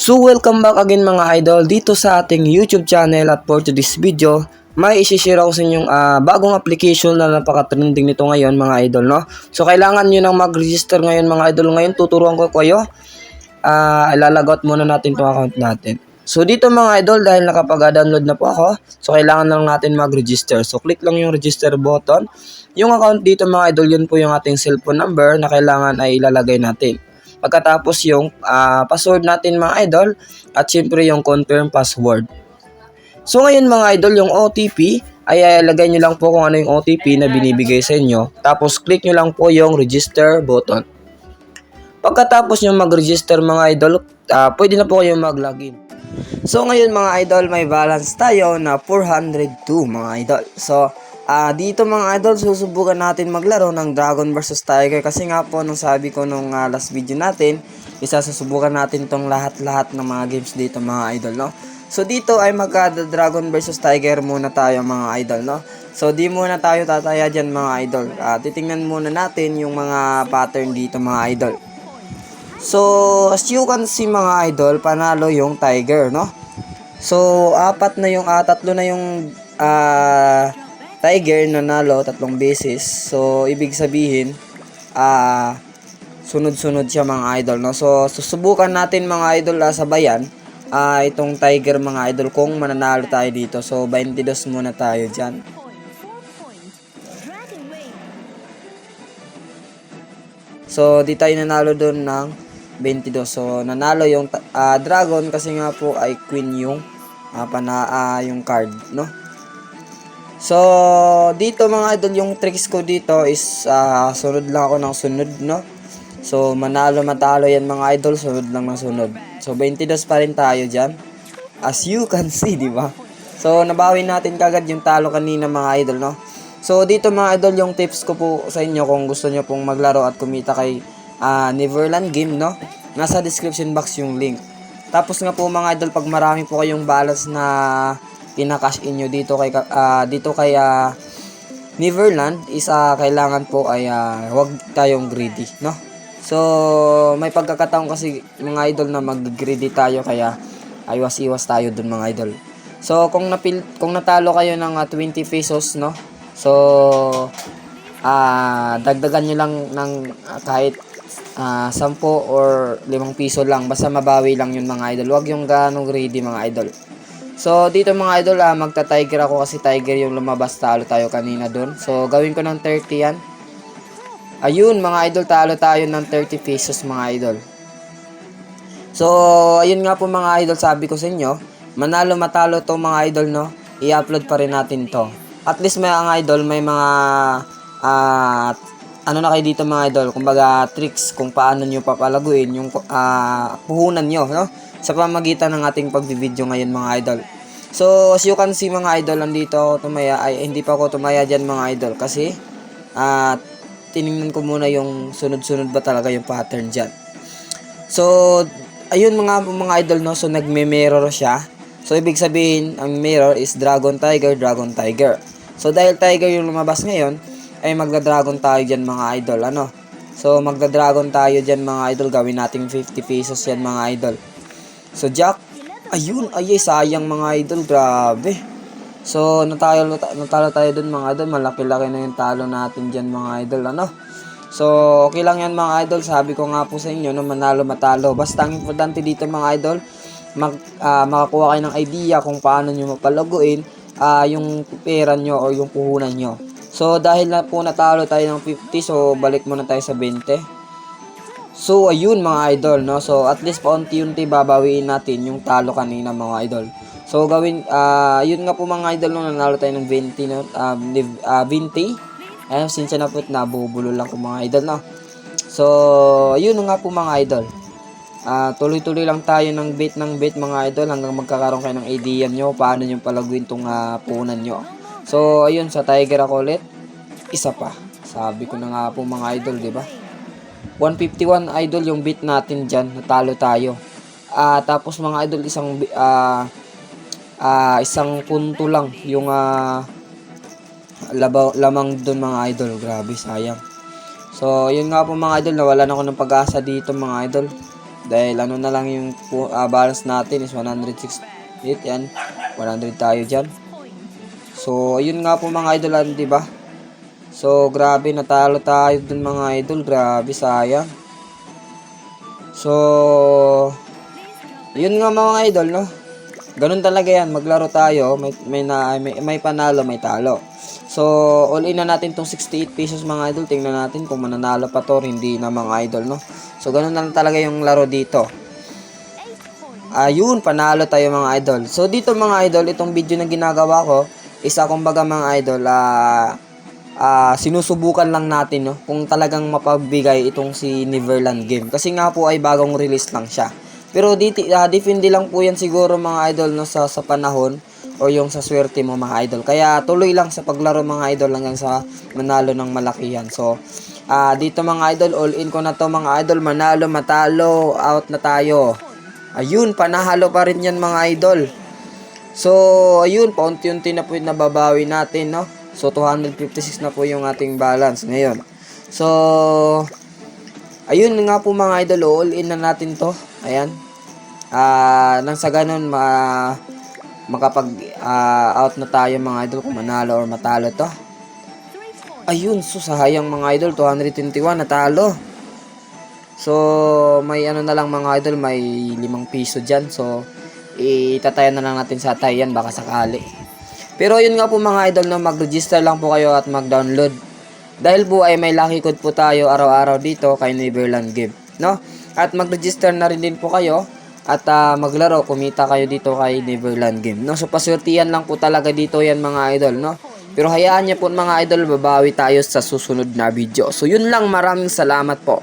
So welcome back again mga idol dito sa ating YouTube channel, at for today's video may isi-share ako sa inyong bagong application na napaka-trending nito ngayon mga idol, no? So kailangan nyo nang mag-register ngayon mga idol. Ngayon tuturuan ko kayo, ilalagot muna natin itong account natin. So dito mga idol, dahil nakapag-download na po ako, so kailangan lang natin mag-register. So click lang yung register button. Yung account dito mga idol, yun po yung ating cellphone number na kailangan ay ilalagay natin. Pagkatapos yung password natin mga idol, at syempre yung confirm password. So ngayon mga idol, yung OTP ay ilagay nyo lang po kung ano yung OTP na binibigay sa inyo. Tapos click nyo lang po yung register button. Pagkatapos nyo mag-register mga idol, pwede na po kayong mag-login. So ngayon mga idol, may balance tayo na 402 mga idol. So dito mga idol, susubukan natin maglaro ng Dragon vs Tiger. Kasi nga po, nung sabi ko nung last video natin, susubukan natin tong lahat-lahat ng mga games dito mga idol, no? So dito ay magka-Dragon vs Tiger muna tayo mga idol, no? So di muna tayo tataya dyan mga idol. Titingnan muna natin yung mga pattern dito mga idol. So as you can see mga idol, panalo yung Tiger, no? So tatlo na yung Tiger nanalo 3 beses. So ibig sabihin sunod-sunod siya mga idol, no? So susubukan natin mga idol sabayan itong Tiger mga idol kung mananalo tayo dito. So 22 muna tayo dyan. So di tayo nanalo doon ng 22. So nanalo yung Dragon kasi nga po ay Queen yung yung card, no? So dito mga idol, yung tricks ko dito is sunod lang ako ng sunod, no? So manalo matalo yan mga idol, sunod lang ng sunod. So 22 pa rin tayo dyan, as you can see, di ba? So nabawi natin kagad yung talo kanina mga idol, no? So dito mga idol, yung tips ko po sa inyo kung gusto nyo pong maglaro at kumita kay Neverland Game, no? Nasa description box yung link. Tapos nga po mga idol, pag marami po kayong balance na ina-cash in nyo dito kay Neverland is kailangan po ay wag tayong greedy, no? So may pagkakataon kasi mga idol na mag-greedy tayo, kaya iwas-iwas tayo dun mga idol. So kung natalo kayo ng 20 pesos, no? So dagdagan nyo lang ng kahit 10 or 5 piso lang, basta mabawi lang yun mga idol. Wag yung ganong greedy mga idol. So dito mga idol, magta-Tiger ako kasi Tiger yung lumabas, talo tayo kanina doon. So gawin ko ng 30 yan. Ayun mga idol, talo tayo ng 30 pesos mga idol. So ayun nga po mga idol, sabi ko sa inyo, manalo matalo to mga idol, no? I-upload pa rin natin to. At least may mga idol, may mga ano na kayo dito mga idol, kumbaga tricks kung paano nyo papalaguin yung puhunan nyo, no? Sa pamagitan ng ating pagbi-video ngayon mga idol. So as you can see mga idol, andito ako tumaya, hindi pa ako tumaya dyan mga idol kasi tiningnan ko muna yung sunod-sunod ba talaga yung pattern dyan. So ayun mga idol, no? So nagme-mirror siya. So ibig sabihin, ang mirror is Dragon Tiger, Dragon Tiger. So dahil Tiger yung lumabas ngayon, ay magda-Dragon tayo dyan mga idol, ano? So magda-Dragon tayo dyan mga idol, gawin nating 50 pesos yan mga idol. So Jack, ayun, sayang mga idol, grabe. So natalo tayo dun mga idol, malaki-laki na yung talo natin dyan mga idol, ano? So okay lang yan mga idol, sabi ko nga po sa inyo, no, manalo matalo. Basta ang importante dito mga idol, makakuha kayo ng idea kung paano nyo mapalaguin yung pera nyo o yung puhunan nyo. So dahil na po natalo tayo ng 50, so balik muna tayo sa 20. So ayun mga idol, no? So at least paunti-unti babawiin natin yung talo kanina mga idol. So gawin yun nga po mga idol, no, nanalo tayo ng 20, no? 20. Sinsya na po, nabubulo lang ko mga idol, no? So ayun nga po mga idol. Tuloy-tuloy lang tayo ng bit mga idol hanggang magkakaroon kayo ng idea nyo paano nyo palaguin tong punan nyo. So ayun, sa Tiger ako ulit. Isa pa. Sabi ko na nga po mga idol, di ba? 151 idol yung beat natin dyan, natalo tayo. Tapos mga idol, isang punto lang yung lamang dun mga idol. Grabe, sayang. So yun nga po mga idol, nawalan ako ng pag-asa dito mga idol. Dahil ano na lang yung balance natin is 168 yan. 100 tayo dyan. So, ayun nga po mga idol, di ba? So, grabe, natalo tayo dun mga idol. Grabe, sayang. So, yun nga mga idol, no? Ganun talaga yan, maglaro tayo, may panalo, may talo. So, all in na natin tong 68 pesos mga idol. Tingnan natin kung mananalo pa to, hindi na mga idol, no? So, ganun na talaga yung laro dito. Ayun, panalo tayo mga idol. So, dito mga idol, itong video na ginagawa ko, isa kumbaga mga idol, sinusubukan lang natin, no? Kung talagang mapagbigay itong si Neverland game. Kasi nga po ay bagong release lang siya. Pero depende lang po yan siguro mga idol, no, sa panahon o yung sa swerte mo mga idol. Kaya tuloy lang sa paglaro mga idol hanggang sa manalo ng malakihan. So, dito mga idol, all in ko na to mga idol. Manalo, matalo, out na tayo. Ayun, panahalo pa rin yan mga idol. So, ayun, paunti-unti na po yung nababawi natin, no? So, 256 na po yung ating balance ngayon. So, ayun nga po mga idol, all in na natin to. Ayan. Nang sa ganun, makapag-out na tayo mga idol kung manalo or matalo to. Ayun, so sayang mga idol, 221 natalo. So, may ano na lang mga idol, may 5 piso dyan. So, itatayan na lang natin sa tayan, baka sakali. Pero yun nga po mga idol, no, mag-register lang po kayo at mag-download. Dahil po ay may lucky code po tayo araw-araw dito kay Neverland Game, no? At mag-register na rin din po kayo at maglaro, kumita kayo dito kay Neverland Game, no? So paswertihan lang po talaga dito yan mga idol, no? Pero hayaan niyo po mga idol, babawi tayo sa susunod na video. So yun lang, maraming salamat po.